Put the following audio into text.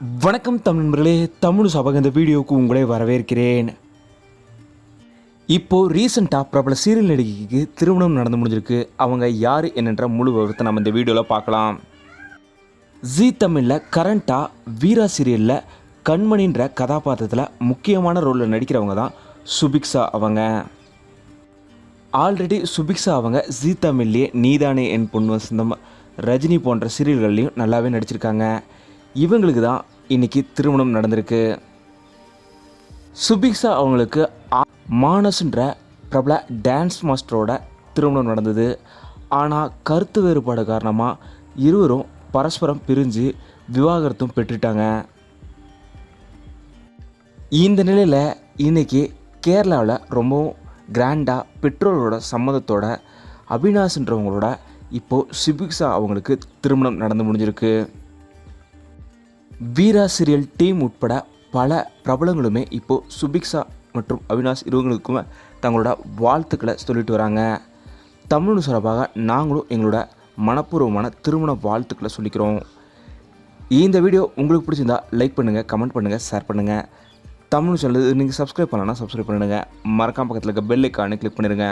வணக்கம் தமிழ் நண்பர்களே, தமிழ் சபக இந்த வீடியோவுக்கு உங்களை வரவேற்கிறேன். இப்போது ரீசெண்டாக பிரபல சீரியல் நடிகைக்கு திருமணம் நடந்து முடிஞ்சிருக்கு. அவங்க யார் என்னன்ற முழு விவரத்தை நம்ம இந்த வீடியோவில் பார்க்கலாம். ஜீ தமிழில் கரண்ட்டாக வீரா சீரியலில் கண்மணின்ற கதாபாத்திரத்தில் முக்கியமான ரோலில் நடிக்கிறவங்க தான் சுபிக்ஷா அவங்க. ஆல்ரெடி சுபிக்ஷா அவங்க ஜீ தமிழ்லேயே நீதானே என் பொண்ணு வசந்தம், ரஜினி போன்ற சீரியல்கள்லையும் நல்லாவே நடிச்சிருக்காங்க. இவங்களுக்கு தான் இன்றைக்கி திருமணம் நடந்திருக்கு. சுபிக்ஷா அவங்களுக்கு மானஸ்ன்ற பிரபல டான்ஸ் மாஸ்டரோட திருமணம் நடந்தது. ஆனால் கருத்து வேறுபாடு காரணமாக இருவரும் பரஸ்பரம் பிரிஞ்சு விவாகரத்தும் பெற்றுட்டாங்க. இந்த நிலையில் இன்றைக்கி கேரளாவில் ரொம்பவும் கிராண்டாக பெற்றோர்களோட சம்மதத்தோட அவினாஷ்ன்றவங்களோட இப்போது சுபிக்ஷா அவங்களுக்கு திருமணம் நடந்து முடிஞ்சிருக்கு. வீரா சீரியல் டீம் உட்பட பல பிரபலங்களுமே இப்போது சுபிக்ஷா மற்றும் அவினாஷ் இருவங்களுக்குமே தங்களோட வாழ்த்துக்களை சொல்லிட்டு வராங்க. தமிழ் சார்பாக நாங்களும் எங்களோட மனப்பூர்வமான திருமண வாழ்த்துக்களை சொல்லிக்கிறோம். இந்த வீடியோ உங்களுக்கு பிடிச்சிருந்தா லைக் பண்ணுங்கள், கமெண்ட் பண்ணுங்கள், ஷேர் பண்ணுங்கள். தமிழ் சேனல் நீங்கள் சப்ஸ்கிரைப் பண்ணலன்னா சப்ஸ்கிரைப் பண்ணிடுங்க. மறக்காம பக்கத்தில் இருக்க பெல் ஐக்கானை கிளிக் பண்ணிடுங்க.